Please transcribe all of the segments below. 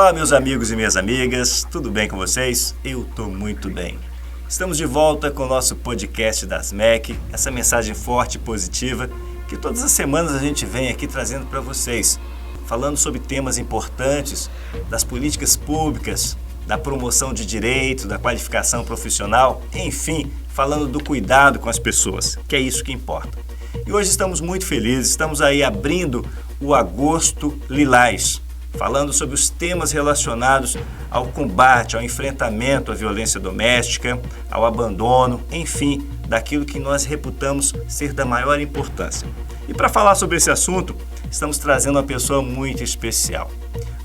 Olá, meus amigos e minhas amigas, tudo bem com vocês? Eu estou muito bem. Estamos de volta com o nosso podcast das MEC, essa mensagem forte e positiva que todas as semanas a gente vem aqui trazendo para vocês, falando sobre temas importantes das políticas públicas, da promoção de direito, da qualificação profissional, enfim, falando do cuidado com as pessoas, que é isso que importa. E hoje estamos muito felizes, estamos aí abrindo o Agosto Lilás, falando sobre os temas relacionados ao combate, ao enfrentamento à violência doméstica, ao abandono, enfim, daquilo que nós reputamos ser da maior importância. E para falar sobre esse assunto, estamos trazendo uma pessoa muito especial.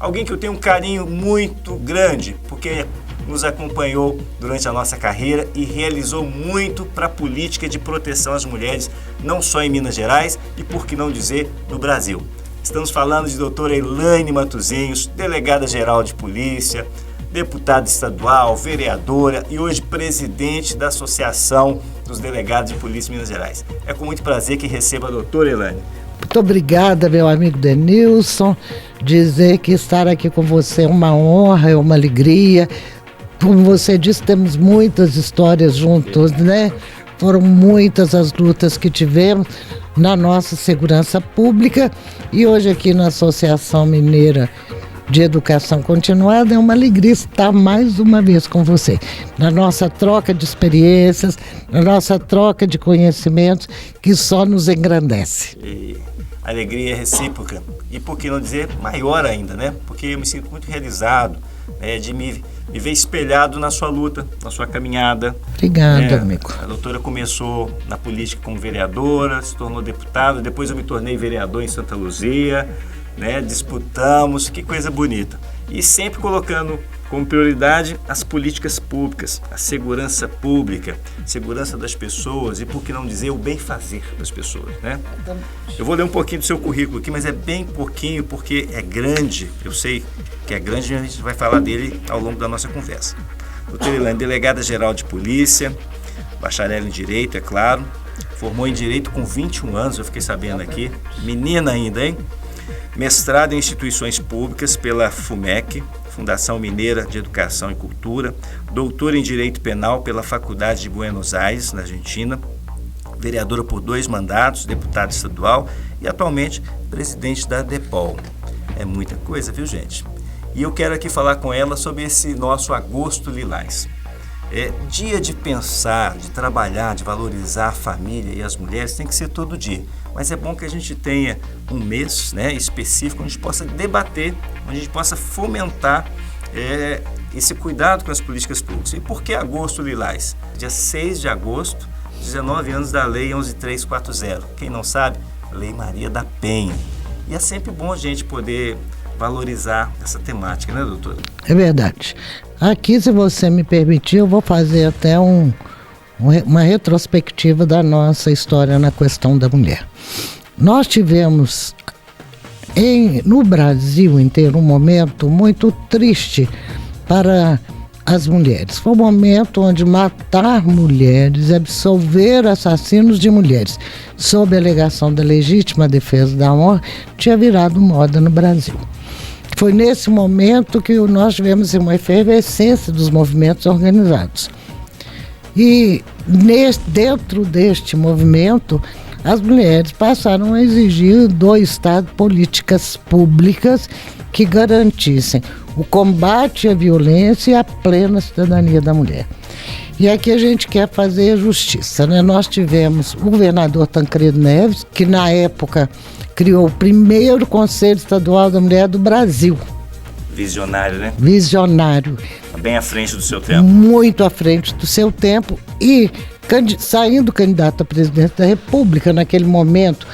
Alguém que eu tenho um carinho muito grande, porque nos acompanhou durante a nossa carreira e realizou muito para a política de proteção às mulheres, não só em Minas Gerais e, por que não dizer, no Brasil. Estamos falando de doutora Elaine Matosinhos, delegada-geral de polícia, deputada estadual, vereadora e hoje presidente da Associação dos Delegados de Polícia de Minas Gerais. É com muito prazer que recebo a doutora Elaine. Muito obrigada, meu amigo Denilson. Dizer que estar aqui com você é uma honra, é uma alegria. Como você disse, temos muitas histórias juntos, né? Foram muitas as lutas que tivemos na nossa segurança pública e hoje aqui na Associação Mineira de Educação Continuada é uma alegria estar mais uma vez com você, na nossa troca de experiências, na nossa troca de conhecimentos que só nos engrandece. E a alegria é recíproca e, por que não dizer, maior ainda, né? Porque eu me sinto muito realizado, né, de me ver espelhado na sua luta, na sua caminhada. Obrigada, amigo. A doutora começou na política como vereadora, se tornou deputada, depois eu me tornei vereador em Santa Luzia, né? Disputamos, que coisa bonita. E sempre colocando como prioridade as políticas públicas, a segurança pública, segurança das pessoas e, por que não dizer, o bem-fazer das pessoas, né? Eu vou ler um pouquinho do seu currículo aqui, mas é bem pouquinho porque é grande. Eu sei que é grande e a gente vai falar dele ao longo da nossa conversa. Doutora Elaine, delegada-geral de polícia, bacharel em Direito, é claro, formou em Direito com 21 anos, eu fiquei sabendo aqui, menina ainda, hein? Mestrado em Instituições Públicas pela FUMEC, Fundação Mineira de Educação e Cultura, doutora em Direito Penal pela Faculdade de Buenos Aires, na Argentina, vereadora por 2 mandatos, deputada estadual e atualmente presidente da DEPOL. É muita coisa, viu, gente? E eu quero aqui falar com ela sobre esse nosso Agosto Lilás. É dia de pensar, de trabalhar, de valorizar a família e as mulheres, tem que ser todo dia. Mas é bom que a gente tenha um mês, né, específico, onde a gente possa debater, onde a gente possa fomentar esse cuidado com as políticas públicas. E por que Agosto Lilás? Dia 6 de agosto, 19 anos da Lei 11.340. Quem não sabe, Lei Maria da Penha. E é sempre bom a gente poder valorizar essa temática, né, doutora? É verdade. Aqui, se você me permitir, eu vou fazer até uma retrospectiva da nossa história na questão da mulher. Nós tivemos no Brasil inteiro um momento muito triste para as mulheres. Foi um momento onde matar mulheres, absolver assassinos de mulheres, sob a alegação da legítima defesa da honra, tinha virado moda no Brasil. Foi nesse momento que nós tivemos uma efervescência dos movimentos organizados. E dentro deste movimento, as mulheres passaram a exigir do Estado políticas públicas que garantissem o combate à violência e a plena cidadania da mulher. E aqui a gente quer fazer justiça, né? Nós tivemos o governador Tancredo Neves, que na época criou o primeiro Conselho Estadual da Mulher do Brasil. Visionário, né? Visionário. Bem à frente do seu tempo. Muito à frente do seu tempo e saindo candidato a presidente da República naquele momento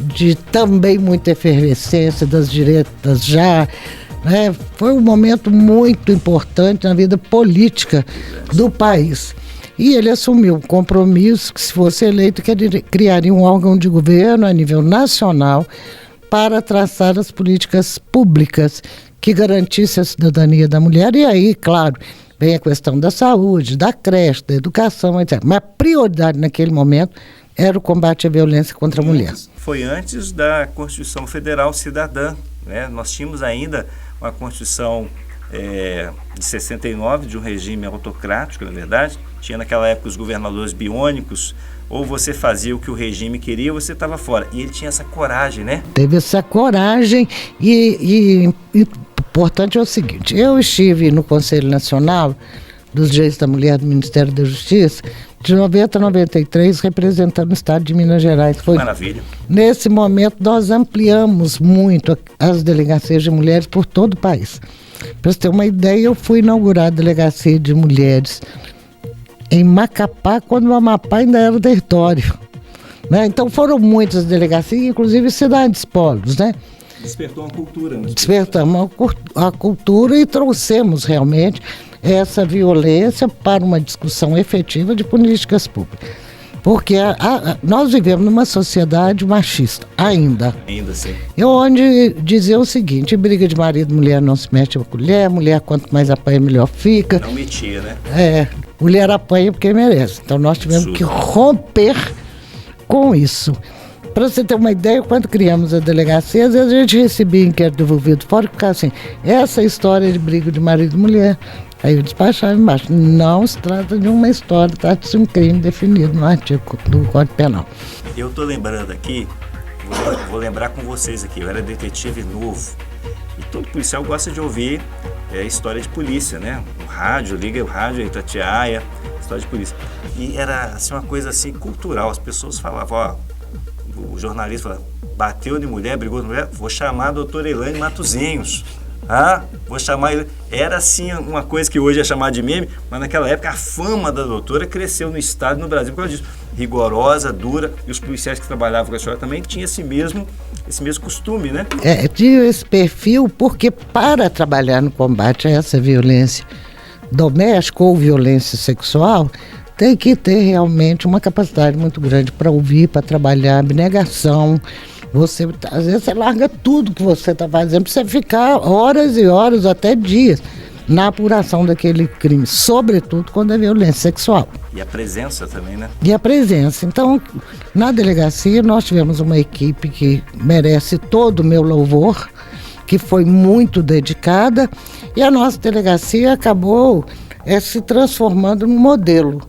de também muita efervescência das direitas já, né? Foi um momento muito importante na vida política do país. E ele assumiu o compromisso que, se fosse eleito, que ele criaria um órgão de governo a nível nacional para traçar as políticas públicas que garantisse a cidadania da mulher. E aí, claro, vem a questão da saúde, da creche, da educação, etc. Mas a prioridade naquele momento era o combate à violência contra a mulher. Foi antes da Constituição Federal Cidadã, né? Nós tínhamos ainda uma Constituição de 69, de um regime autocrático, na verdade. Tinha naquela época os governadores biônicos, ou você fazia o que o regime queria ou você estava fora. E ele tinha essa coragem, né? Teve essa coragem e importante é o seguinte, eu estive no Conselho Nacional dos Direitos da Mulher do Ministério da Justiça de 90 a 93, representando o Estado de Minas Gerais. Foi, maravilha. Nesse momento, nós ampliamos muito as delegacias de mulheres por todo o país. Para você ter uma ideia, eu fui inaugurar a delegacia de mulheres em Macapá, quando o Amapá ainda era território. Né? Então foram muitas delegacias, inclusive cidades polos, né? Despertou uma cultura. Despertamos a cultura e trouxemos realmente essa violência para uma discussão efetiva de políticas públicas. Porque nós vivemos numa sociedade machista, ainda. Ainda sim. Eu onde dizer o seguinte, briga de marido e mulher não se mete a colher, mulher quanto mais apanha melhor fica. Não metia, né? Mulher apanha porque merece. Então nós tivemos que romper com isso. Para você ter uma ideia, quando criamos a delegacia, às vezes a gente recebia inquérito devolvido fora e ficava assim, essa história de briga de marido e mulher. Aí eu despachava embaixo, não se trata de uma história, trata-se de um crime definido no artigo do Código Penal. Eu estou lembrando aqui, vou lembrar com vocês aqui, eu era detetive novo. E todo policial gosta de ouvir história de polícia, né? O rádio, liga o rádio, Itatiaia, história de polícia. E era assim, uma coisa assim cultural, as pessoas falavam, o jornalista falava, bateu de mulher, brigou de mulher, vou chamar a doutora Elaine Matosinhos. Vou chamar ele. Era assim uma coisa que hoje é chamada de meme, mas naquela época a fama da doutora cresceu no estado e no Brasil por causa disso. Rigorosa, dura, e os policiais que trabalhavam com a senhora também tinham esse mesmo costume, né? Tinha esse perfil porque para trabalhar no combate a essa violência doméstica ou violência sexual, tem que ter realmente uma capacidade muito grande para ouvir, para trabalhar, abnegação. Você, às vezes, você larga tudo que você está fazendo para você ficar horas e horas, até dias, na apuração daquele crime, sobretudo quando é violência sexual. E a presença também, né? E a presença. Então, na delegacia, nós tivemos uma equipe que merece todo o meu louvor, que foi muito dedicada, e a nossa delegacia acabou se transformando num modelo.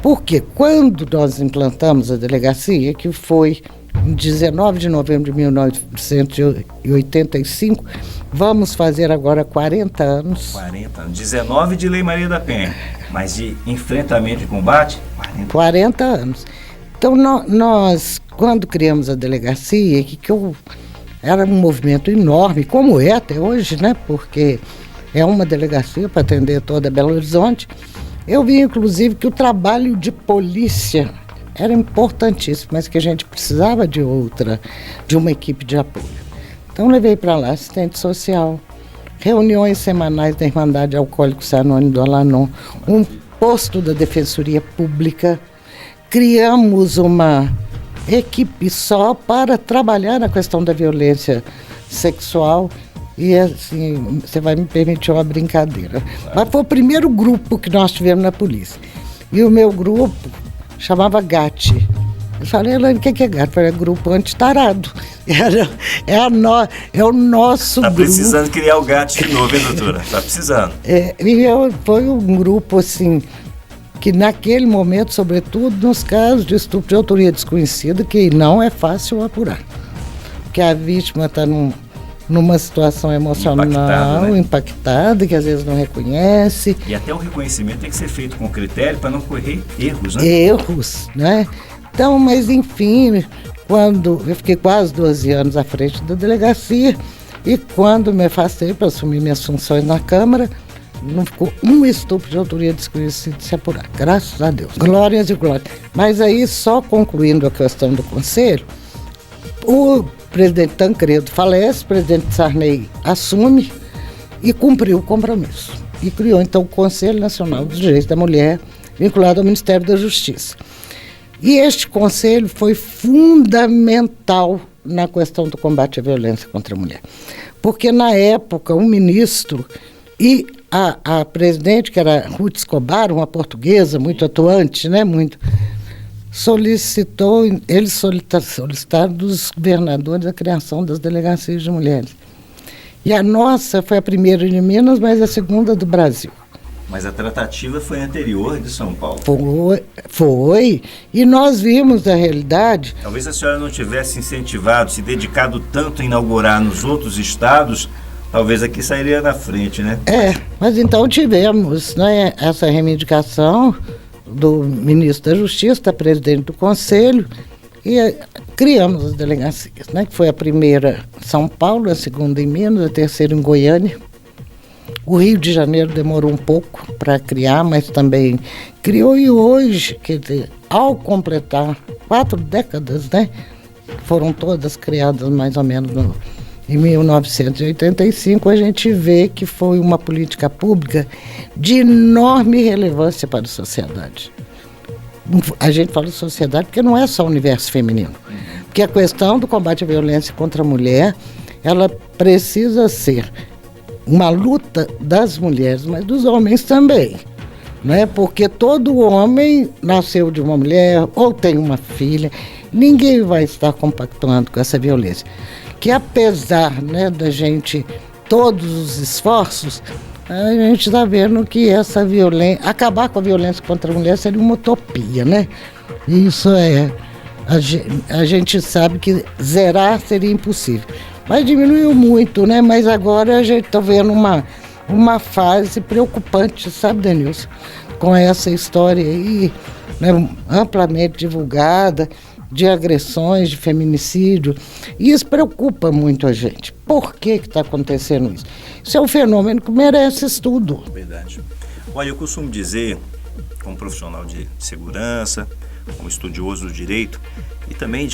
Porque quando nós implantamos a delegacia, que foi em 19 de novembro de 1985, vamos fazer agora 40 anos. 40 anos. 19 de Lei Maria da Penha, mas de enfrentamento e combate, 40 anos. Então, nós, quando criamos a delegacia, era um movimento enorme, como é até hoje, né? Porque é uma delegacia para atender toda Belo Horizonte. Eu vi, inclusive, que o trabalho de polícia era importantíssimo, mas que a gente precisava de uma equipe de apoio. Então levei para lá assistente social, reuniões semanais da Irmandade Alcoólicos Anônimos do Alanon, um posto da Defensoria Pública, criamos uma equipe só para trabalhar na questão da violência sexual. E assim, você vai me permitir uma brincadeira. Mas foi o primeiro grupo que nós tivemos na polícia. E o meu grupo chamava GAT. Eu falei, Elaine, o que é GAT? Eu falei, Grupo Antitarado. É o nosso grupo. Está precisando criar o GAT de novo, hein, doutora? Está precisando. Foi um grupo, assim, que naquele momento, sobretudo nos casos de estupro de autoria desconhecida, que não é fácil apurar. Porque a vítima está numa situação emocional impactada, que às vezes não reconhece. E até o reconhecimento tem que ser feito com critério para não correr erros, né? Erros, né? Então, mas enfim, quando eu fiquei quase 12 anos à frente da delegacia e quando me afastei para assumir minhas funções na Câmara, não ficou um estupro de autoria desconhecida de se apurar, graças a Deus. Glórias e glórias. Mas aí, só concluindo a questão do Conselho, o presidente Tancredo falece, o presidente Sarney assume e cumpriu o compromisso. E criou, então, o Conselho Nacional dos Direitos da Mulher, vinculado ao Ministério da Justiça. E este conselho foi fundamental na questão do combate à violência contra a mulher. Porque, na época, o ministro e a presidente, que era Ruth Escobar, uma portuguesa muito atuante, né, eles solicitaram dos governadores a criação das delegacias de mulheres. E a nossa foi a primeira de Minas, mas a segunda do Brasil. Mas a tratativa foi anterior de São Paulo. Foi. E nós vimos a realidade. Talvez a senhora não tivesse incentivado, se dedicado tanto a inaugurar nos outros estados, talvez aqui sairia na frente, né? Mas então tivemos, né, essa reivindicação do ministro da Justiça, da presidente do Conselho, e criamos as delegacias, né, que foi a primeira em São Paulo, a segunda em Minas, a terceira em Goiânia. O Rio de Janeiro demorou um pouco para criar, mas também criou, e hoje, quer dizer, ao completar 4 décadas, né, foram todas criadas mais ou menos em 1985, a gente vê que foi uma política pública de enorme relevância para a sociedade. A gente fala de sociedade porque não é só o universo feminino. Porque a questão do combate à violência contra a mulher, ela precisa ser uma luta das mulheres, mas dos homens também, né? Porque todo homem nasceu de uma mulher ou tem uma filha, ninguém vai estar compactuando com essa violência. Que apesar, né, da gente, todos os esforços, a gente está vendo que essa violência, acabar com a violência contra a mulher seria uma utopia, né? Isso a gente sabe que zerar seria impossível. Mas diminuiu muito, né? Mas agora a gente está vendo uma fase preocupante, sabe, Denilson? Com essa história aí, né, amplamente divulgada, de agressões, de feminicídio. E isso preocupa muito a gente. Por que está acontecendo isso? Isso é um fenômeno que merece estudo. Verdade. Olha, eu costumo dizer, como profissional de segurança, como estudioso do direito, e também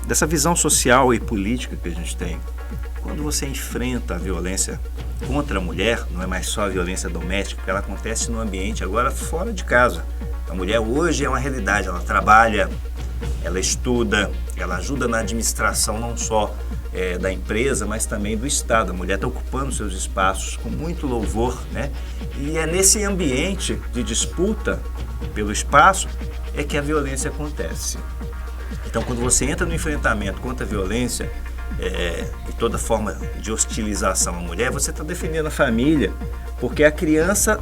dessa visão social e política que a gente tem. Quando você enfrenta a violência contra a mulher, não é mais só a violência doméstica, porque ela acontece no ambiente agora fora de casa. A mulher hoje é uma realidade, ela trabalha, ela estuda, ela ajuda na administração não só da empresa, mas também do Estado. A mulher está ocupando seus espaços com muito louvor, né? E é nesse ambiente de disputa pelo espaço é que a violência acontece. Então, quando você entra no enfrentamento contra a violência e toda forma de hostilização à mulher, você está defendendo a família, porque a criança,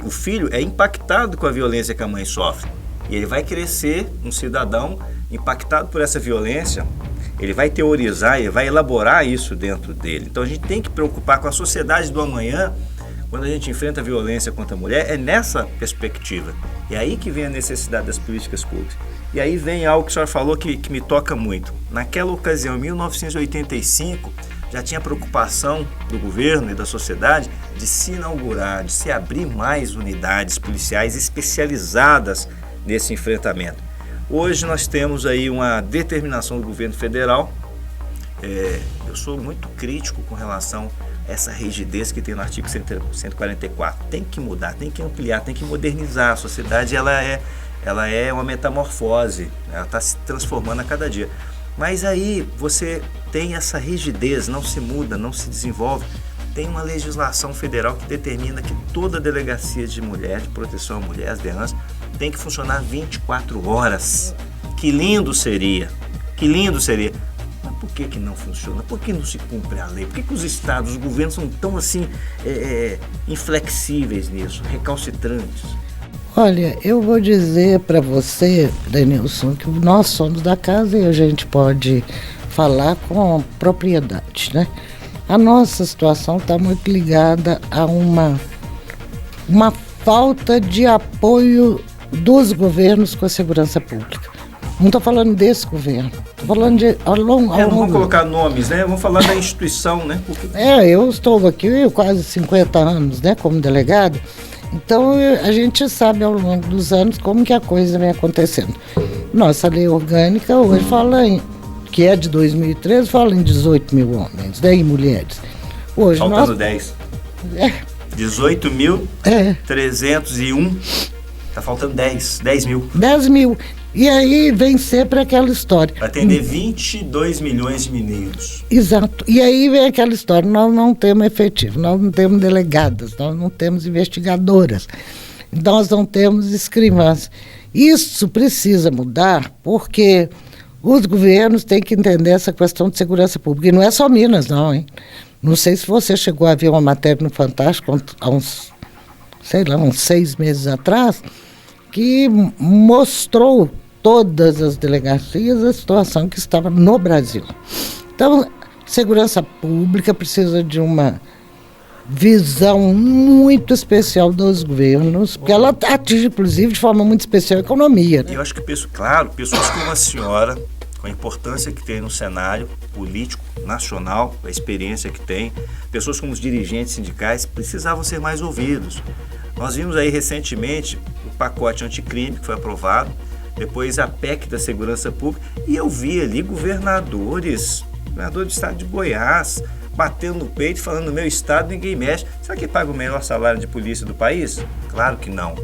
o filho é impactado com a violência que a mãe sofre. E ele vai crescer um cidadão impactado por essa violência, ele vai teorizar, ele vai elaborar isso dentro dele. Então a gente tem que preocupar com a sociedade do amanhã, quando a gente enfrenta a violência contra a mulher, é nessa perspectiva. É aí que vem a necessidade das políticas públicas. E aí vem algo que a senhora falou que me toca muito. Naquela ocasião, em 1985, já tinha preocupação do governo e da sociedade de se inaugurar, de se abrir mais unidades policiais especializadas nesse enfrentamento. Hoje nós temos aí uma determinação do governo federal. Eu sou muito crítico com relação a essa rigidez que tem no artigo 144. Tem que mudar, tem que ampliar, tem que modernizar. A sociedade ela é uma metamorfose, ela está se transformando a cada dia. Mas aí você tem essa rigidez, não se muda, não se desenvolve. Tem uma legislação federal que determina que toda delegacia de mulher, de proteção à mulher, as DEANs, tem que funcionar 24 horas. Que lindo seria, que lindo seria. Mas por que não funciona? Por que não se cumpre a lei? Por que os estados, os governos são tão assim inflexíveis nisso, recalcitrantes? Olha, eu vou dizer para você, Denilson, que nós somos da casa e a gente pode falar com propriedade, né? A nossa situação está muito ligada a uma falta de apoio dos governos com a segurança pública. Não estou falando desse governo, estou falando de ao longo. Não vamos colocar nomes, né? Vamos falar da instituição, né? Porque... eu estou aqui quase 50 anos, né, como delegado. Então, a gente sabe ao longo dos anos como que a coisa vem acontecendo. Nossa lei orgânica hoje fala que é de 2013, fala em 18 mil homens, né, e mulheres. Hoje faltando 10. 18.301, está faltando 10 mil. 10 mil. E aí vem sempre aquela história. Para atender 22 milhões de mineiros. Exato. E aí vem aquela história, nós não temos efetivo, nós não temos delegadas, nós não temos investigadoras, nós não temos escrivãs. Isso precisa mudar porque os governos têm que entender essa questão de segurança pública. E não é só Minas, não, hein? Não sei se você chegou a ver uma matéria no Fantástico há uns 6 meses atrás, que mostrou todas as delegacias a situação que estava no Brasil. Então, segurança pública precisa de uma visão muito especial dos governos, porque ela atinge, inclusive, de forma muito especial a economia. E eu acho que, claro, pessoas como a senhora, com a importância que tem no cenário político nacional, a experiência que tem, pessoas como os dirigentes sindicais precisavam ser mais ouvidos. Nós vimos aí recentemente o pacote anticrime que foi aprovado, depois a PEC da segurança pública, e eu vi ali governador do estado de Goiás, batendo no peito, falando: no meu estado ninguém mexe. Será que paga o melhor salário de polícia do país? Claro que não.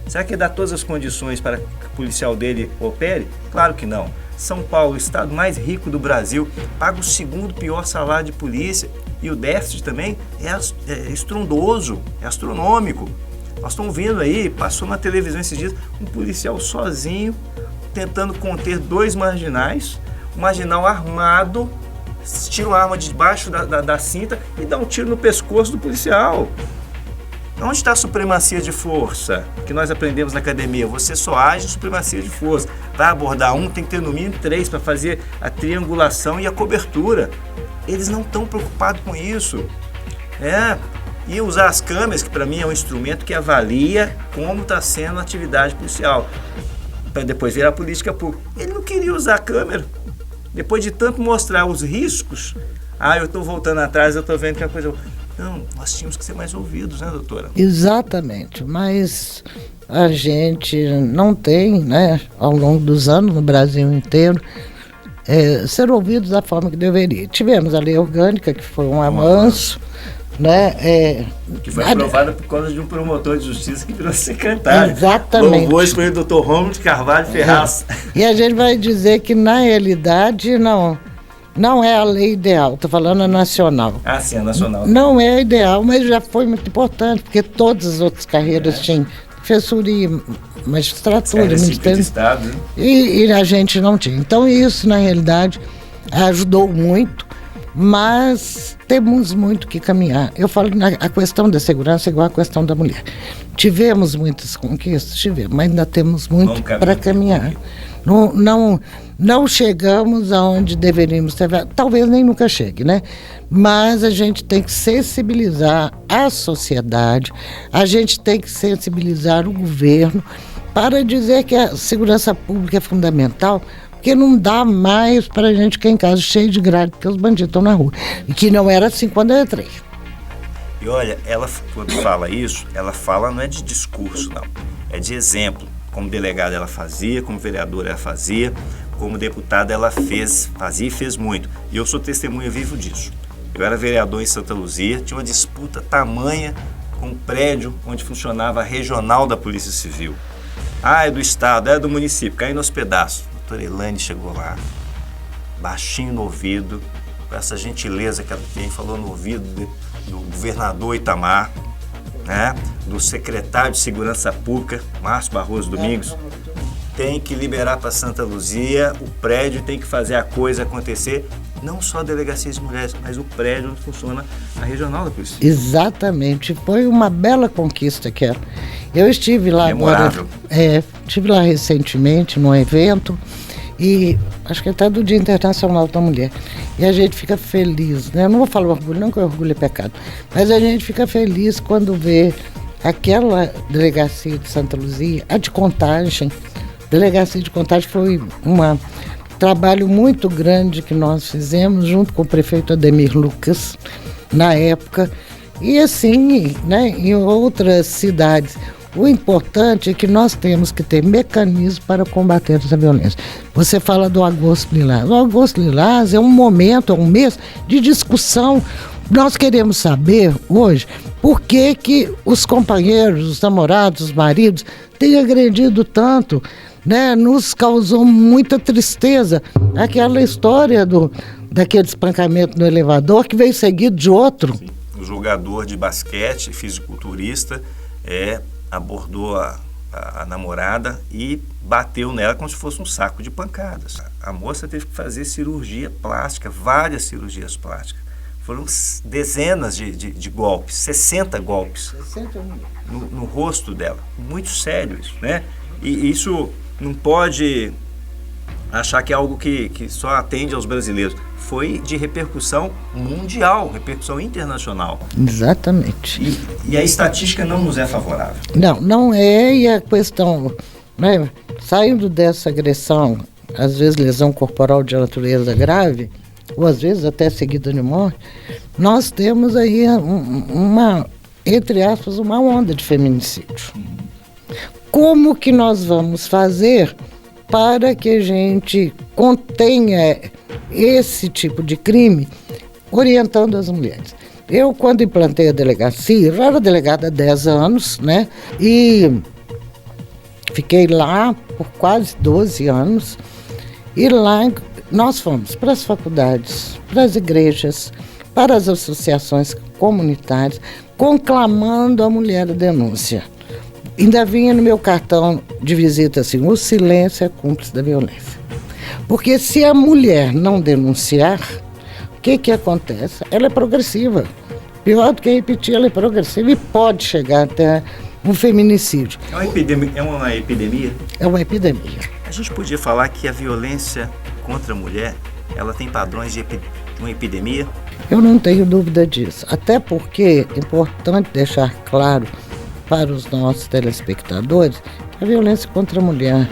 Será que dá todas as condições para que o policial dele opere? Claro que não. São Paulo, o estado mais rico do Brasil, paga o segundo pior salário de polícia, e o déficit também é estrondoso, é astronômico. Nós estamos vendo aí, passou na televisão esses dias, um policial sozinho tentando conter 2 marginais, um marginal armado, tira uma arma debaixo da cinta e dá um tiro no pescoço do policial. Onde está a supremacia de força que nós aprendemos na academia? Você só age em supremacia de força. Vai abordar um, tem que ter no mínimo 3 para fazer a triangulação e a cobertura. Eles não estão preocupados com isso. E usar as câmeras, que para mim é um instrumento que avalia como está sendo a atividade policial, para depois virar política pública. Ele não queria usar a câmera. Depois de tanto mostrar os riscos, eu estou voltando atrás, eu estou vendo que é uma coisa... Não, nós tínhamos que ser mais ouvidos, né, doutora? Exatamente, mas a gente não tem, né, ao longo dos anos, no Brasil inteiro, ser ouvidos da forma que deveria. Tivemos a lei orgânica, que foi um avanço, né? Que foi aprovada por causa de um promotor de justiça que virou secretário. Exatamente. Louvor foi o doutor Rômulo de Carvalho Ferraz. E a gente vai dizer que, na realidade, não é a lei ideal, estou falando a nacional. Sim, a nacional. Não é a ideal, mas já foi muito importante, porque todas as outras carreiras tinham professoria, magistratura, ministério. Estado, né? E a gente não tinha. Então isso, na realidade, ajudou muito, mas temos muito que caminhar. Eu falo a questão da segurança é igual a questão da mulher. Tivemos muitas conquistas, mas ainda temos muito para caminhar. Não chegamos aonde deveríamos ter, talvez nem nunca chegue, né? Mas a gente tem que sensibilizar a sociedade, a gente tem que sensibilizar o governo para dizer que a segurança pública é fundamental, porque não dá mais para a gente ficar em casa cheio de grade, porque os bandidos estão na rua. E que não era assim quando eu entrei. E olha, ela quando fala isso, ela fala não é de discurso, não. É de exemplo. Como delegada ela fazia, como vereadora ela fazia, como deputada ela fazia e fez muito. E eu sou testemunha vivo disso. Eu era vereador em Santa Luzia, tinha uma disputa tamanha com um prédio onde funcionava a regional da Polícia Civil. É do estado, é do município, caindo aos pedaços. A doutora Elaine chegou lá, baixinho no ouvido, com essa gentileza que ela tem, falou no ouvido do governador Itamar, né, do secretário de Segurança Pública, Márcio Barroso Domingos, tem que liberar para Santa Luzia, o prédio tem que fazer a coisa acontecer, não só a delegacia de mulheres, mas o prédio onde funciona a regional da polícia. Exatamente, foi uma bela conquista que era. Eu estive lá memorável. Agora, estive lá recentemente num evento, e acho que até do Dia Internacional da Mulher. E a gente fica feliz, né? Eu não vou falar orgulho, não, que o orgulho é pecado, mas a gente fica feliz quando vê aquela delegacia de Santa Luzia, a de Contagem. A delegacia de Contagem foi um trabalho muito grande que nós fizemos junto com o prefeito Ademir Lucas, na época, e assim, né, em outras cidades. O importante é que nós temos que ter mecanismos para combater essa violência. Você fala do Agosto Lilás. O Agosto Lilás é um momento, é um mês de discussão. Nós queremos saber hoje por que os companheiros, os namorados, os maridos têm agredido tanto, né? Nos causou muita tristeza. Aquela história daquele espancamento no elevador que veio seguido de outro. Sim. O jogador de basquete, fisiculturista, abordou a namorada e bateu nela como se fosse um saco de pancadas. A moça teve que fazer cirurgia plástica, várias cirurgias plásticas, Foram dezenas de golpes, 60 golpes 60 no rosto dela. Muito sério isso, né? E isso não pode achar que é algo que só atende aos brasileiros. Foi de repercussão mundial, repercussão internacional. Exatamente. E a estatística não nos é favorável. Não é, e a questão, né, saindo dessa agressão, às vezes lesão corporal de natureza grave, ou às vezes até seguida de morte, nós temos aí uma, entre aspas, uma onda de feminicídio. Como que nós vamos fazer para que a gente contenha esse tipo de crime, orientando as mulheres? Eu, quando implantei a delegacia, eu já era delegada há 10 anos, né? E fiquei lá por quase 12 anos. E lá nós fomos para as faculdades, para as igrejas, para as associações comunitárias, conclamando a mulher à denúncia. Ainda vinha no meu cartão de visita assim: o silêncio é cúmplice da violência. Porque se a mulher não denunciar, o que acontece? Ela é progressiva. Pior do que repetir, ela é progressiva e pode chegar até um feminicídio. É uma epidemia? É uma epidemia. A gente podia falar que a violência contra a mulher, ela tem padrões de uma epidemia? Eu não tenho dúvida disso. Até porque é importante deixar claro para os nossos telespectadores que a violência contra a mulher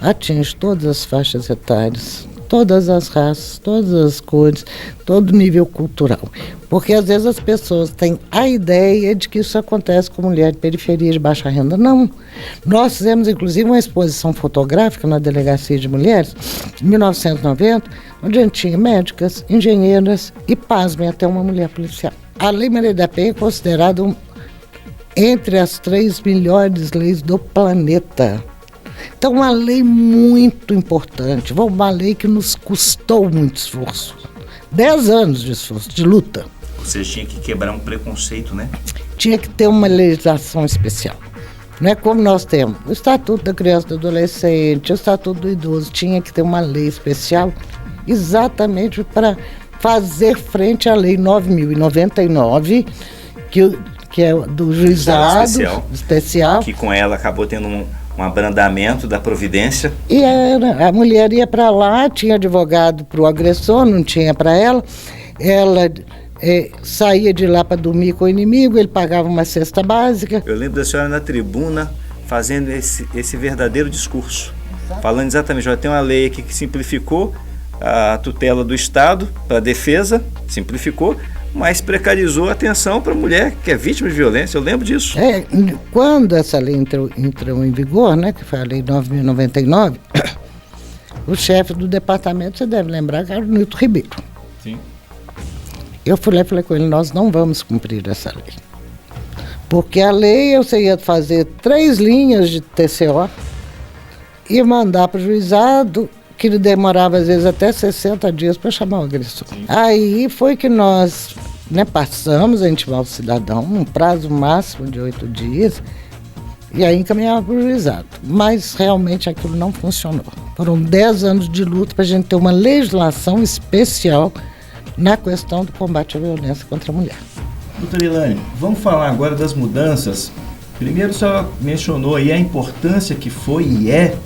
atinge todas as faixas etárias, todas as raças, todas as cores, todo nível cultural. Porque às vezes as pessoas têm a ideia de que isso acontece com mulher de periferia de baixa renda. Não. Nós fizemos inclusive uma exposição fotográfica na Delegacia de Mulheres, em 1990, onde a gente tinha médicas, engenheiras e, pasmem, até uma mulher policial. A Lei Maria da Penha é considerada entre as 3 melhores leis do planeta. Então, uma lei muito importante, uma lei que nos custou muito esforço. 10 anos de esforço, de luta. Você tinha que quebrar um preconceito, né? Tinha que ter uma legislação especial. Não é como nós temos o Estatuto da Criança e do Adolescente, o Estatuto do Idoso, tinha que ter uma lei especial exatamente para fazer frente à Lei 9.099, que é do juizado especial. Que com ela acabou tendo um abrandamento da providência. E a mulher ia para lá, tinha advogado para o agressor, não tinha para ela. Ela saía de lá para dormir com o inimigo, ele pagava uma cesta básica. Eu lembro da senhora na tribuna fazendo esse verdadeiro discurso. Falando exatamente, já tem uma lei aqui que simplificou a tutela do Estado para a defesa, simplificou, mas precarizou a atenção para a mulher que é vítima de violência. Eu lembro disso. Quando essa lei entrou em vigor, né, que foi a Lei 9.099, o chefe do departamento, você deve lembrar, que era o Nilton Ribeiro. Sim. Eu fui lá e falei com ele: nós não vamos cumprir essa lei. Porque a lei, você ia fazer 3 linhas de TCO e mandar para o juizado, que demorava às vezes até 60 dias para chamar o agressor. Sim. Aí foi que nós, né, passamos a intimar o cidadão num prazo máximo de 8 dias e aí encaminhava para o juizado. Mas realmente aquilo não funcionou. Foram 10 anos de luta para a gente ter uma legislação especial na questão do combate à violência contra a mulher. Doutora Ilane, vamos falar agora das mudanças. Primeiro, a senhora mencionou aí a importância que foi e é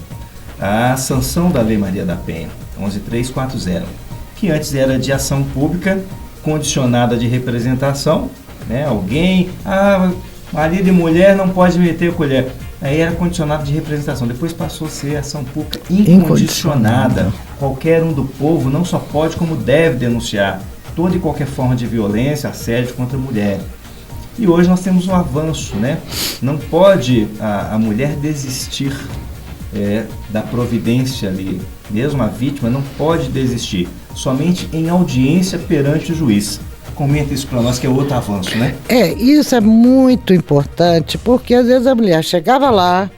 a sanção da Lei Maria da Penha, 11.340, que antes era de ação pública condicionada de representação, né? Alguém, marido e mulher não pode meter a colher. Aí era condicionado de representação, depois passou a ser ação pública incondicionada. Qualquer um do povo não só pode, como deve denunciar toda e qualquer forma de violência, assédio contra a mulher. E hoje nós temos um avanço, né? Não pode a mulher desistir da providência ali, mesmo a vítima não pode desistir, somente em audiência perante o juiz. Comenta isso para nós, que é outro avanço, né? Isso é muito importante, porque às vezes a mulher chegava lá,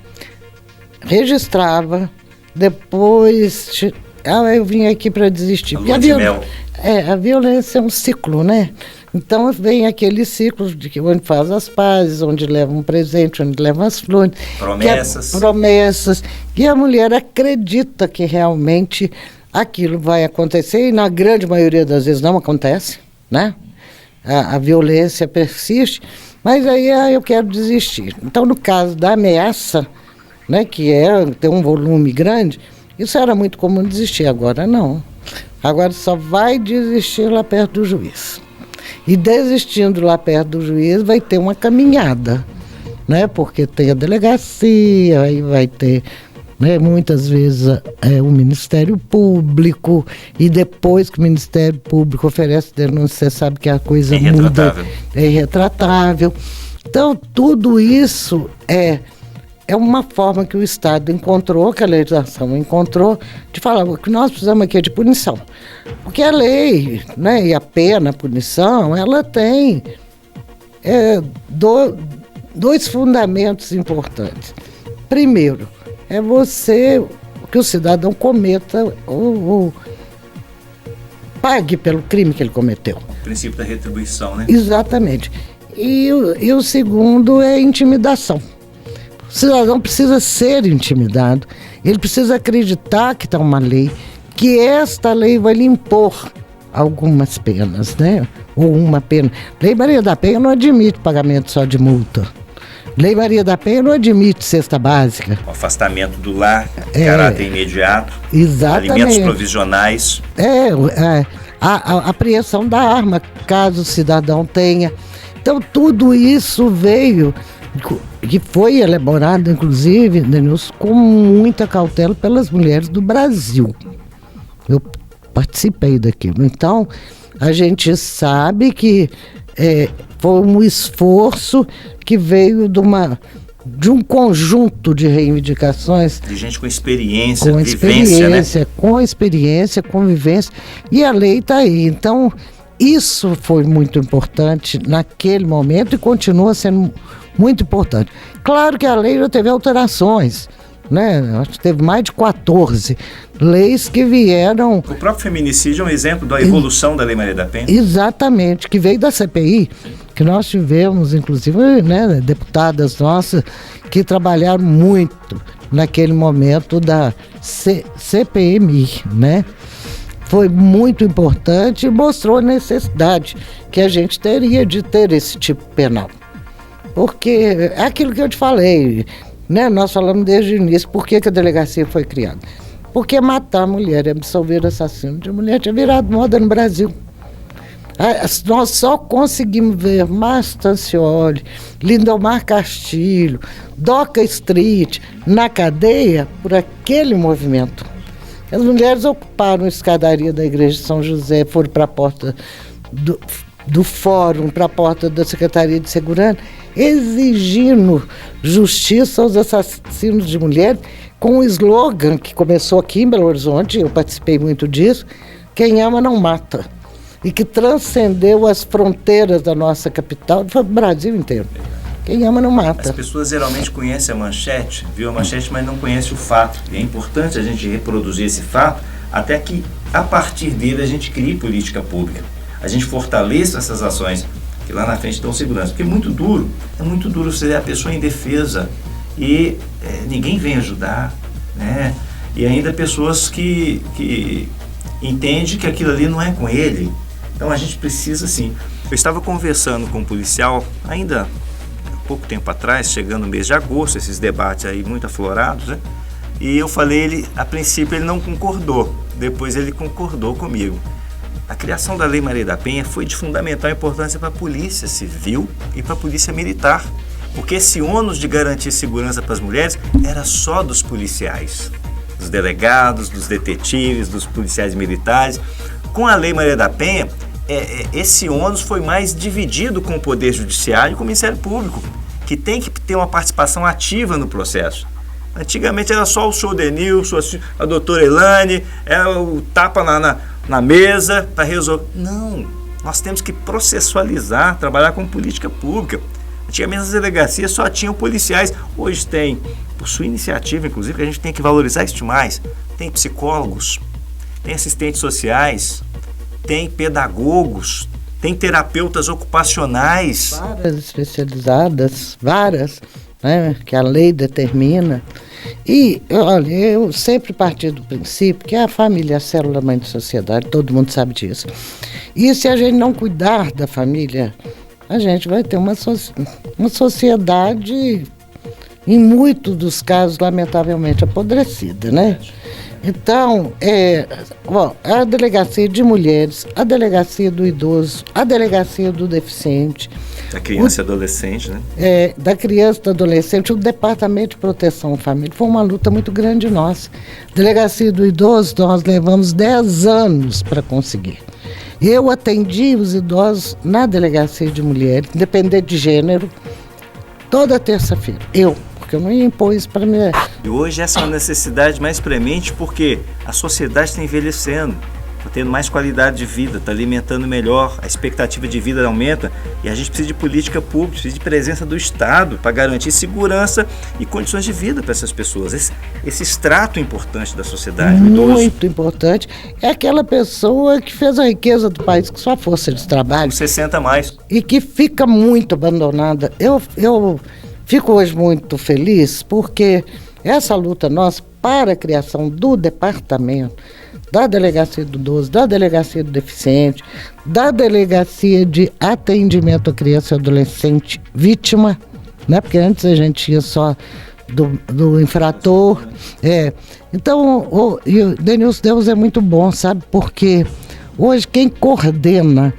registrava, depois eu vim aqui para desistir. Porque a violência é um ciclo, né? Então vem aquele ciclo onde faz as pazes, onde leva um presente, onde leva as flores. Promessas. E a mulher acredita que realmente aquilo vai acontecer, e na grande maioria das vezes não acontece, né? a violência persiste, mas aí eu quero desistir. Então, no caso da ameaça, né, que tem um volume grande, isso era muito comum desistir, agora não. Agora só vai desistir lá perto do juiz. E desistindo lá perto do juiz vai ter uma caminhada, né, porque tem a delegacia, aí vai ter, né, muitas vezes o Ministério Público, e depois que o Ministério Público oferece denúncia, você sabe que a coisa muda, é irretratável. Então, tudo isso é uma forma que o Estado encontrou, que a legislação encontrou, de falar o que nós precisamos aqui é de punição. Porque a lei, né, e a pena, a punição, ela tem dois fundamentos importantes. Primeiro, é que o cidadão cometa ou pague pelo crime que ele cometeu. O princípio da retribuição, né? Exatamente. E o segundo é intimidação. O cidadão precisa ser intimidado, ele precisa acreditar que está uma lei, que esta lei vai lhe impor algumas penas, né? Ou uma pena. Lei Maria da Penha não admite pagamento só de multa. Lei Maria da Penha não admite cesta básica. O afastamento do lar, caráter imediato, exatamente. Alimentos provisionais. A apreensão da arma, caso o cidadão tenha. Então, tudo isso veio, que foi elaborado, inclusive, Denilson, com muita cautela pelas mulheres do Brasil. Eu participei daquilo. Então, a gente sabe que foi um esforço que veio de um conjunto de reivindicações. De gente com experiência, vivência, né? Com experiência, convivência. E a lei está aí. Então, isso foi muito importante naquele momento e continua sendo muito importante. Claro que a lei já teve alterações, né? Acho que teve mais de 14 leis que vieram. O próprio feminicídio é um exemplo da evolução da Lei Maria da Penha. Exatamente, que veio da CPI, que nós tivemos, inclusive, né, deputadas nossas que trabalharam muito naquele momento da CPMI, né? Foi muito importante e mostrou a necessidade que a gente teria de ter esse tipo penal. Porque é aquilo que eu te falei, né? Nós falamos desde o início, por que a delegacia foi criada? Porque matar a mulher e absolver o assassino de mulher tinha virado moda no Brasil. Nós só conseguimos ver Márcio Tancioli, Lindomar Castilho, Doca Street na cadeia por aquele movimento. As mulheres ocuparam a escadaria da igreja de São José, foram para a porta do fórum, para a porta da Secretaria de Segurança, exigindo justiça aos assassinos de mulheres, com um slogan que começou aqui em Belo Horizonte, eu participei muito disso, quem ama não mata, e que transcendeu as fronteiras da nossa capital, foi o Brasil inteiro. Quem ama não mata. As pessoas geralmente conhecem a manchete, viu a manchete, mas não conhecem o fato. E é importante a gente reproduzir esse fato, até que, a partir dele, a gente crie política pública. A gente fortaleça essas ações que lá na frente dão segurança. Porque é muito duro você ver a pessoa indefesa e ninguém vem ajudar, né? E ainda pessoas que entendem que aquilo ali não é com ele. Então a gente precisa, sim. Eu estava conversando com um policial ainda há pouco tempo atrás, chegando no mês de agosto, esses debates aí muito aflorados, né? E eu falei, a princípio ele não concordou, depois ele concordou comigo. A criação da Lei Maria da Penha foi de fundamental importância para a Polícia Civil e para a Polícia Militar, porque esse ônus de garantir segurança para as mulheres era só dos policiais, dos delegados, dos detetives, dos policiais militares. Com a Lei Maria da Penha, esse ônus foi mais dividido com o Poder Judiciário e com o Ministério Público, que tem que ter uma participação ativa no processo. Antigamente era só o senhor Denilson, a doutora Elane, o tapa na mesa para resolver. Não, nós temos que processualizar, trabalhar com política pública. Antigamente as delegacias só tinham policiais, hoje tem, por sua iniciativa inclusive, que a gente tem que valorizar isso demais. Tem psicólogos, tem assistentes sociais, tem pedagogos, tem terapeutas ocupacionais. Várias especializadas, várias. né, que a lei determina. E, olha, eu sempre parti do princípio que a família é a célula-mãe da sociedade, todo mundo sabe disso. E se a gente não cuidar da família, a gente vai ter uma sociedade, em muitos dos casos, lamentavelmente apodrecida, né? Então, a delegacia de mulheres, a delegacia do idoso, a delegacia do deficiente. Da criança e adolescente, né? Da criança e do adolescente, o Departamento de Proteção à Família. Foi uma luta muito grande nossa. Delegacia do idoso, nós levamos 10 anos para conseguir. Eu atendi os idosos na delegacia de mulheres, independente de gênero, toda terça-feira. Porque eu não ia impor isso para mulher. E hoje essa é uma necessidade mais premente porque a sociedade está envelhecendo, está tendo mais qualidade de vida, está alimentando melhor, a expectativa de vida aumenta e a gente precisa de política pública, precisa de presença do Estado para garantir segurança e condições de vida para essas pessoas. Esse extrato importante da sociedade. Muito importante. É aquela pessoa que fez a riqueza do país com sua força de trabalho. 60 mais. E que fica muito abandonada. Eu fico hoje muito feliz porque essa luta nossa para a criação do departamento, da delegacia do idoso, da delegacia do deficiente, da delegacia de atendimento à criança e adolescente vítima, né? Porque antes a gente tinha só do infrator. Então, o Denilson Deus é muito bom, sabe? Porque hoje quem coordena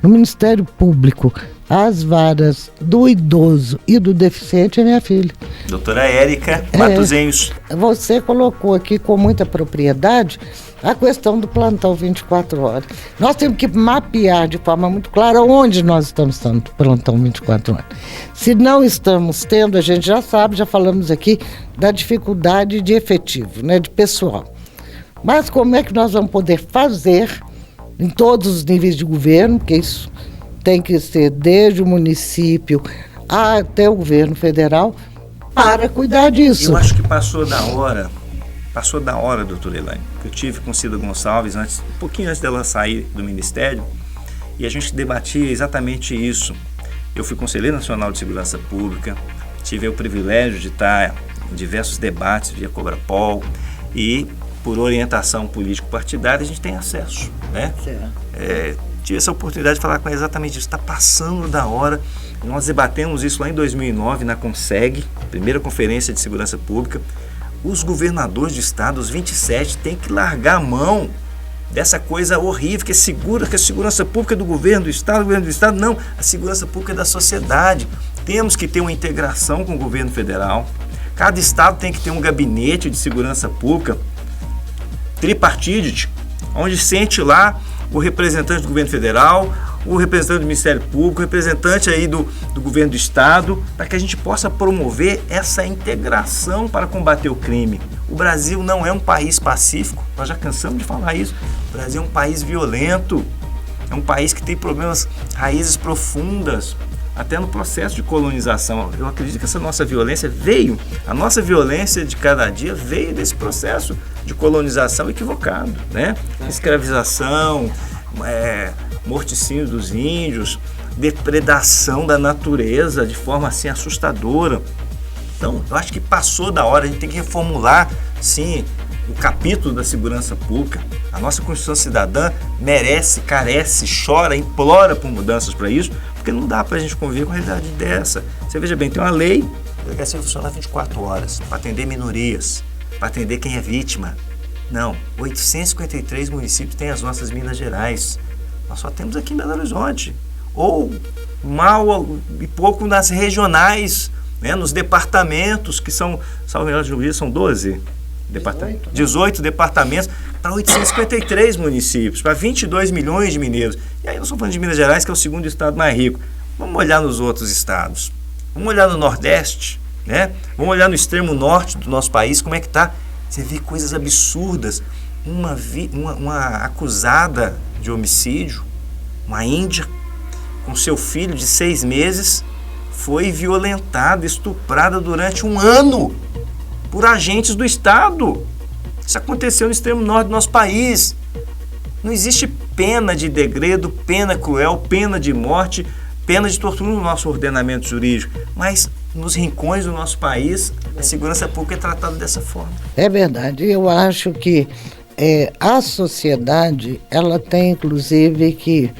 no Ministério Público as varas do idoso e do deficiente é minha filha. Doutora Érica Matuzenhos. Você colocou aqui com muita propriedade a questão do plantão 24 horas. Nós temos que mapear de forma muito clara onde nós estamos tendo plantão 24 horas. Se não estamos tendo, a gente já sabe, já falamos aqui da dificuldade de efetivo, né, de pessoal. Mas como é que nós vamos poder fazer em todos os níveis de governo, porque isso tem que ser desde o município até o governo federal, para cuidar disso. Eu acho que passou da hora, doutora Elaine, que eu tive com Cida Gonçalves, um pouquinho antes dela sair do Ministério, e a gente debatia exatamente isso. Eu fui Conselheiro Nacional de Segurança Pública, tive o privilégio de estar em diversos debates via Cobrapol, e por orientação político-partidária a gente tem acesso, né? Tive essa oportunidade de falar com ela exatamente isso. Está passando da hora. Nós debatemos isso lá em 2009 na CONSEG, primeira Conferência de Segurança Pública. Os governadores de estado, os 27, têm que largar a mão dessa coisa horrível que a segurança pública é do governo do estado. Não, a segurança pública é da sociedade. Temos que ter uma integração com o governo federal. Cada estado tem que ter um gabinete de segurança pública tripartite, onde sente lá o representante do governo federal, o representante do Ministério Público, o representante aí do governo do Estado, para que a gente possa promover essa integração para combater o crime. O Brasil não é um país pacífico, nós já cansamos de falar isso. O Brasil é um país violento, é um país que tem problemas, raízes profundas, até no processo de colonização. Eu acredito que essa nossa violência a nossa violência de cada dia veio desse processo de colonização equivocado, né? Escravização, morticínio dos índios, depredação da natureza de forma assim assustadora. Então, eu acho que passou da hora, a gente tem que reformular, sim, o capítulo da segurança pública. A nossa Constituição Cidadã merece, carece, chora, implora por mudanças para isso, porque não dá para a gente conviver com a realidade dessa. Você veja bem, tem uma lei, a delegacia funciona 24 horas, para atender minorias, para atender quem é vítima. Não, 853 municípios têm as nossas Minas Gerais. Nós só temos aqui em Belo Horizonte. Ou mal e pouco nas regionais, né, nos departamentos, que são, salvo melhor juízo, são 12. 18 departamentos para 853 municípios, para 22 milhões de mineiros. E aí nós estamos falando de Minas Gerais, que é o segundo estado mais rico. Vamos olhar nos outros estados. Vamos olhar no Nordeste, né? Vamos olhar no extremo norte do nosso país, como é que está. Você vê coisas absurdas. Uma acusada de homicídio, uma índia, com seu filho de 6 meses, foi violentada, estuprada durante 1 ano por agentes do Estado. Isso aconteceu no extremo norte do nosso país. Não existe pena de degredo, pena cruel, pena de morte, pena de tortura no nosso ordenamento jurídico. Mas nos rincões do nosso país, a segurança pública é tratada dessa forma. É verdade. Eu acho que a sociedade, ela tem inclusive que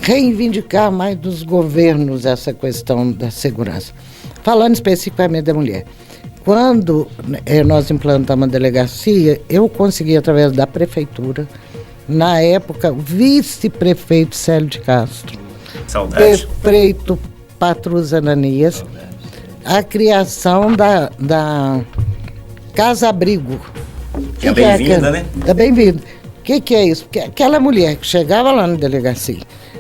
reivindicar mais dos governos essa questão da segurança. Falando especificamente da mulher. Quando nós implantamos a delegacia, eu consegui, através da prefeitura, na época, o vice-prefeito Célio de Castro, Saudade. prefeito Patrus Ananias, a criação da Casa-Abrigo. Que é bem-vinda, né? É bem-vinda. O que é isso? Porque aquela mulher que chegava lá na delegacia,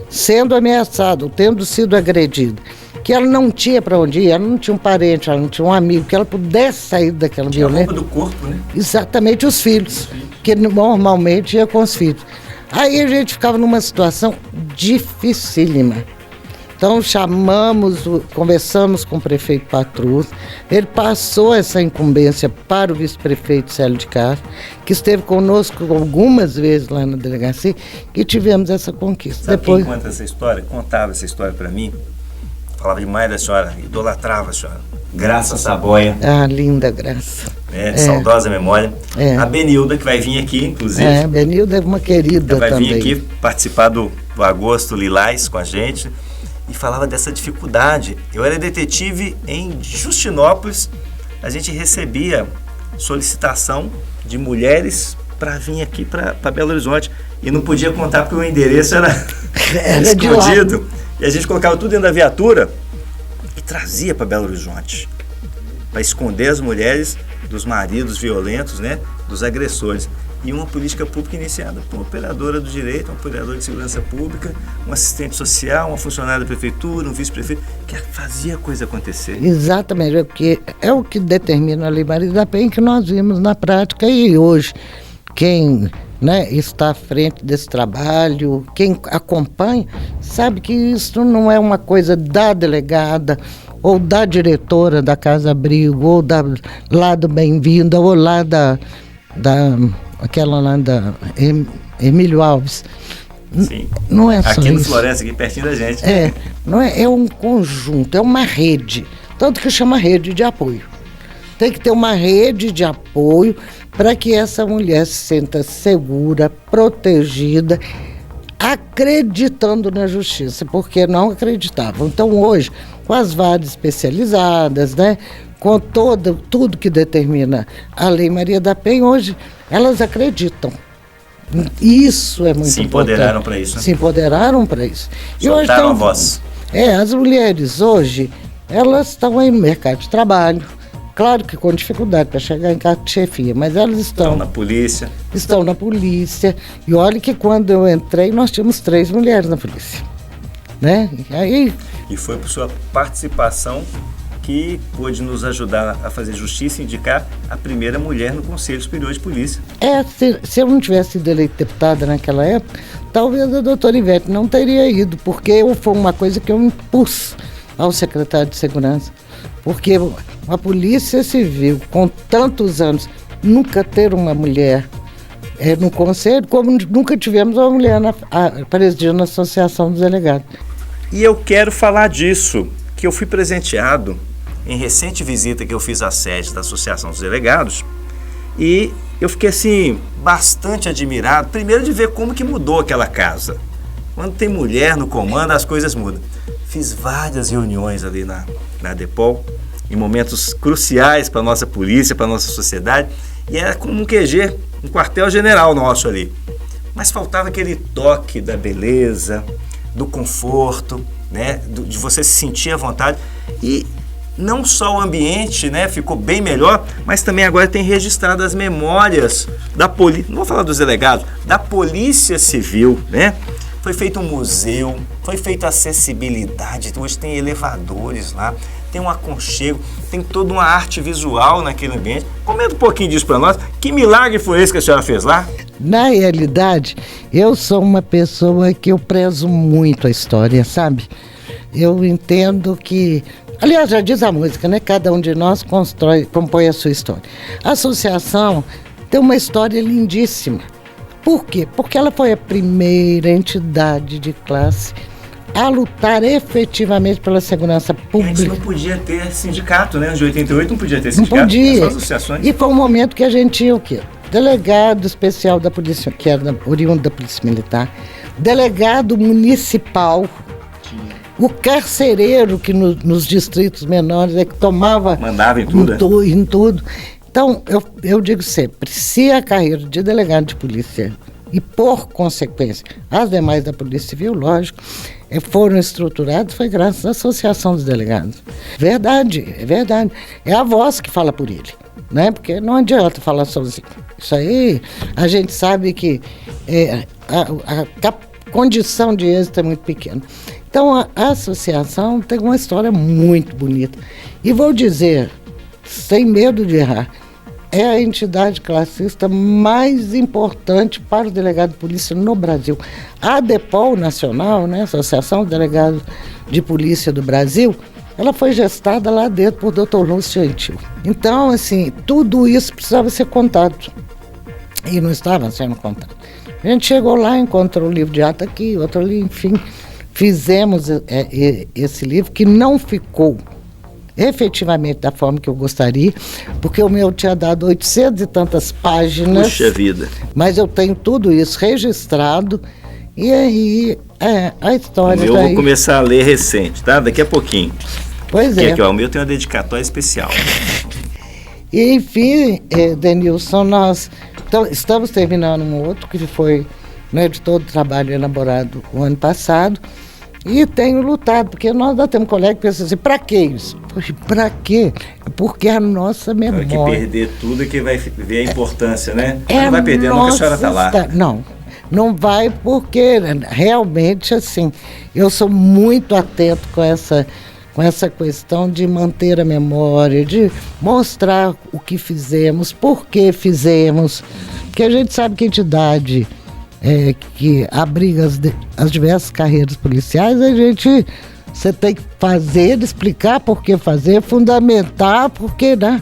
sendo ameaçada, tendo sido agredida, que ela não tinha para onde ir, ela não tinha um parente, ela não tinha um amigo, que ela pudesse sair daquela violência. A roupa do corpo, né? Exatamente, os filhos, que normalmente ia com os filhos. Aí a gente ficava numa situação dificílima. Então conversamos com o prefeito Patrus, ele passou essa incumbência para o vice-prefeito Célio de Castro, que esteve conosco algumas vezes lá na delegacia, e tivemos essa conquista. Sabe quem conta essa história? Contava essa história para mim, falava demais da senhora, idolatrava a senhora. Graça Saboia. Ah, linda Graça. Saudosa memória. A Benilda, que vai vir aqui, inclusive. A Benilda é uma querida também. Vai vir aqui participar do Agosto Lilás com a gente. E falava dessa dificuldade. Eu era detetive em Justinópolis, a gente recebia solicitação de mulheres para vir aqui para Belo Horizonte e não podia contar porque o endereço era escondido. E a gente colocava tudo dentro da viatura e trazia para Belo Horizonte para esconder as mulheres dos maridos violentos, né, dos agressores. E uma política pública iniciada por uma operadora do direito, um operador de segurança pública, um assistente social, uma funcionária da prefeitura, um vice-prefeito, que fazia a coisa acontecer. Exatamente, porque é o que determina a Lei Maria da Penha, que nós vimos na prática, e hoje quem está à frente desse trabalho, quem acompanha, sabe que isso não é uma coisa da delegada ou da diretora da Casa-Abrigo, ou lá do Bem-vinda, ou lá aquela lá da Emílio Alves. Sim. Não é só aqui no isso. Floresta, aqui pertinho da gente. Não é um conjunto, é uma rede. Tanto que chama rede de apoio. Tem que ter uma rede de apoio para que essa mulher se sinta segura, protegida, acreditando na justiça, porque não acreditavam. Então hoje, com as varas especializadas, com tudo que determina a Lei Maria da Penha, hoje elas acreditam. Isso é muito importante. Se empoderaram para isso, né? Se empoderaram para isso. Soltaram a voz. As mulheres hoje, elas estão aí no mercado de trabalho, claro que com dificuldade para chegar em cargo de chefia, mas elas estão na polícia. Estão na polícia. E olha que quando eu entrei, nós tínhamos 3 mulheres na polícia. E foi por sua participação que pôde nos ajudar a fazer justiça e indicar a primeira mulher no Conselho Superior de Polícia. Se eu não tivesse sido eleita deputada naquela época, talvez a doutora Ivete não teria ido, porque foi uma coisa que eu impus ao secretário de Segurança. Porque a Polícia Civil, com tantos anos, nunca ter uma mulher no Conselho, como nunca tivemos uma mulher presidindo na Associação dos Delegados. E eu quero falar disso, que eu fui presenteado em recente visita que eu fiz à sede da Associação dos Delegados, e eu fiquei assim bastante admirado, primeiro de ver como que mudou aquela casa. Quando tem mulher no comando, as coisas mudam. Fiz várias reuniões ali na Depol, em momentos cruciais para a nossa polícia, para a nossa sociedade, e era como um QG, um quartel-general nosso ali. Mas faltava aquele toque da beleza, do conforto, de você se sentir à vontade. E não só o ambiente ficou bem melhor, mas também agora tem registrado as memórias da polícia, não vou falar dos delegados, da Polícia Civil, Foi feito um museu, foi feita acessibilidade, hoje tem elevadores lá, tem um aconchego, tem toda uma arte visual naquele ambiente. Comenta um pouquinho disso para nós. Que milagre foi esse que a senhora fez lá? Na realidade, eu sou uma pessoa que eu prezo muito a história, sabe? Eu entendo que... Aliás, já diz a música, Cada um de nós compõe a sua história. A associação tem uma história lindíssima. Por quê? Porque ela foi a primeira entidade de classe a lutar efetivamente pela segurança E a pública. gente não podia ter sindicato, né? De 88 não podia ter Não sindicato, podia. só associações. E foi um momento que a gente tinha o quê? Delegado especial da polícia, que era oriundo da Polícia Militar, delegado municipal, o carcereiro que nos distritos menores é que tomava... Mandava em tudo, né? em tudo. Então, eu digo sempre, se a carreira de delegado de polícia e, por consequência, as demais da Polícia Civil, lógico, foram estruturados, foi graças à Associação dos Delegados. Verdade, é verdade. É a voz que fala por ele, né? Porque não adianta falar sozinho. Isso aí, a gente sabe que a condição de êxito é muito pequena. Então, a associação tem uma história muito bonita. E vou dizer, sem medo de errar, é a entidade classista mais importante para o delegado de polícia no Brasil. A ADEPOL Nacional, né, Associação de Delegados de Polícia do Brasil, ela foi gestada lá dentro por Dr. Lúcio Gentil. Então, assim, tudo isso precisava ser contado. E não estava sendo contado. A gente chegou lá, encontrou o livro de ato aqui, outro ali, enfim. Fizemos esse livro que não ficou efetivamente da forma que eu gostaria, porque o meu tinha dado 800 e tantas páginas. Puxa vida. Mas eu tenho tudo isso registrado e aí a história Eu daí... vou começar a ler recente, tá? Daqui a pouquinho. Pois Porque é. aqui, ó, o meu tem uma dedicatória especial. E, enfim, Denilson, nós estamos terminando um outro que foi, né, de todo o trabalho elaborado o ano passado, e tenho lutado, porque nós ainda temos colega que pensam assim, para que isso? Poxa, para quê? Porque a nossa memória... Que perder tudo e que vai ver a importância, né? É não vai perder, não, que a senhora está lá. Não vai, porque realmente, assim, eu sou muito atento com essa questão de manter a memória, de mostrar o que fizemos, por que fizemos, porque a gente sabe que a entidade que abriga as diversas carreiras policiais, você tem que fazer, explicar por que fazer, fundamentar por que, né?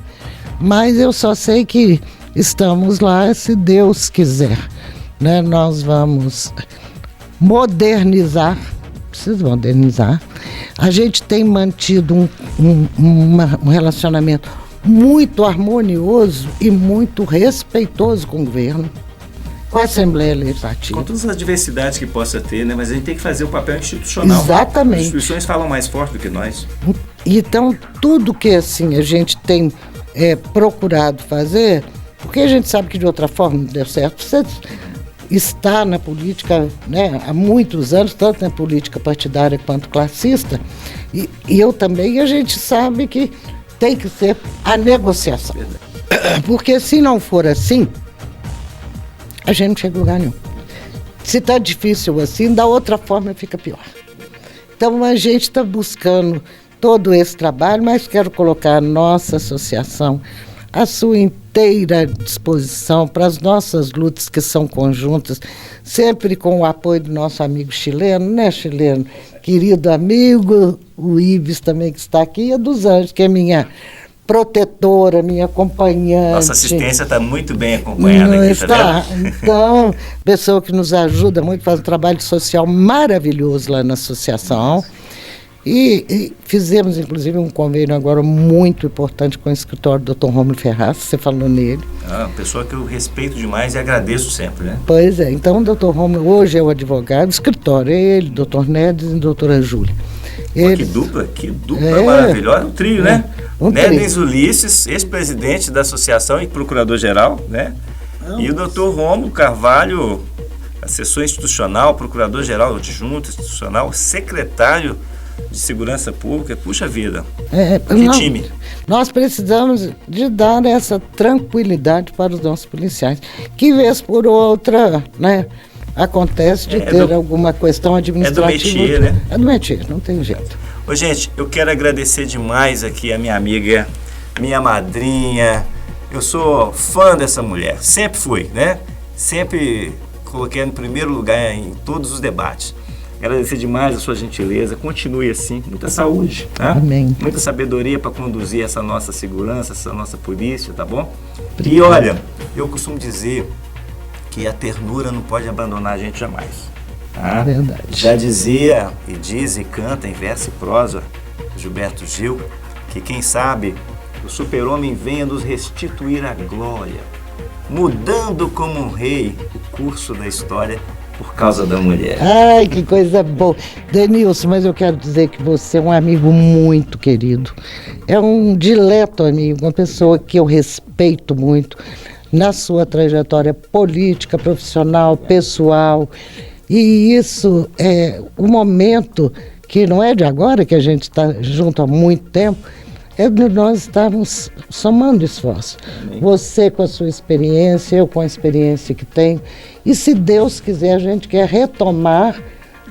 Mas eu só sei que estamos lá, se Deus quiser, né? Nós vamos modernizar, preciso modernizar. A gente tem mantido um relacionamento muito harmonioso e muito respeitoso com o governo, com a Assembleia Legislativa. Com todas as diversidades que possa ter, né? Mas a gente tem que fazer o papel institucional. Exatamente. As instituições falam mais forte do que nós. Então, tudo que assim a gente tem procurado fazer, porque a gente sabe que de outra forma não deu certo. Você está na política, né, há muitos anos, tanto na política partidária quanto classista, e eu também, e a gente sabe que tem que ser a negociação. Porque se não for assim, a gente não chega a lugar nenhum. Se está difícil assim, da outra forma fica pior. Então a gente está buscando todo esse trabalho, mas quero colocar a nossa associação à sua inteira disposição para as nossas lutas que são conjuntas, sempre com o apoio do nosso amigo chileno, né, chileno? Querido amigo, o Ives também que está aqui, e a dos Anjos, que é minha protetora, minha acompanhante. Nossa assistência está muito bem acompanhada aqui, tá vendo? Então, pessoa que nos ajuda muito, faz um trabalho social maravilhoso lá na associação. E fizemos, inclusive, um convênio agora muito importante com o escritório do Dr. Rômulo Ferraz, você falou nele. Uma pessoa que eu respeito demais e agradeço sempre, né? Pois é, então o Dr. Rômulo hoje é o advogado, o escritório é ele, Dr. Nedes e doutora Júlia. Que dupla maravilhosa, um trio, né? Nedes Ulisses, ex-presidente da associação e procurador-geral, né? E o Dr. Rômulo Carvalho, assessor institucional, procurador-geral adjunto institucional, secretário de Segurança Pública. Puxa vida, que time. Nós precisamos de dar essa tranquilidade para os nossos policiais, que vez por outra, né, acontece de ter alguma questão administrativa. É do métier, né? É do métier, não tem jeito. Ô, gente, eu quero agradecer demais aqui a minha amiga, minha madrinha. Eu sou fã dessa mulher, sempre fui, né? Sempre coloquei em primeiro lugar em todos os debates. Agradecer demais a sua gentileza, continue assim, muita saúde, tá? Amém. Muita sabedoria para conduzir essa nossa segurança, essa nossa polícia, tá bom? Obrigado. E olha, eu costumo dizer que a ternura não pode abandonar a gente jamais, Verdade. Já dizia e diz e canta em verso e prosa Gilberto Gil que quem sabe o super-homem venha nos restituir a glória, mudando como um rei o curso da história por causa da mulher. Ai, que coisa boa. Denilson, mas eu quero dizer que você é um amigo muito querido. É um dileto amigo, uma pessoa que eu respeito muito na sua trajetória política, profissional, pessoal. E isso é um momento que não é de agora, que a gente está junto há muito tempo, é de nós estarmos somando esforço. Você com a sua experiência, eu com a experiência que tenho. E se Deus quiser, a gente quer retomar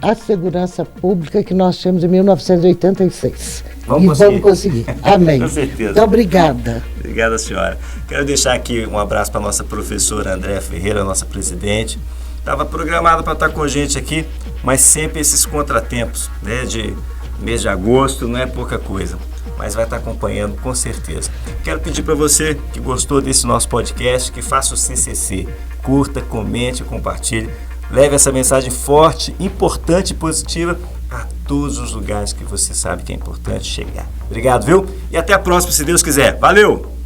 a segurança pública que nós tínhamos em 1986. Vamos conseguir. Amém. Com certeza. Muito obrigada. Obrigada, senhora. Quero deixar aqui um abraço para a nossa professora Andréa Ferreira, nossa presidente. Estava programada para estar com a gente aqui, mas sempre esses contratempos, né, de mês de agosto, não é pouca coisa, mas vai estar acompanhando com certeza. Quero pedir para você que gostou desse nosso podcast, que faça o CCC, curta, comente, compartilhe, leve essa mensagem forte, importante e positiva a todos os lugares que você sabe que é importante chegar. Obrigado, viu? E até a próxima, se Deus quiser. Valeu!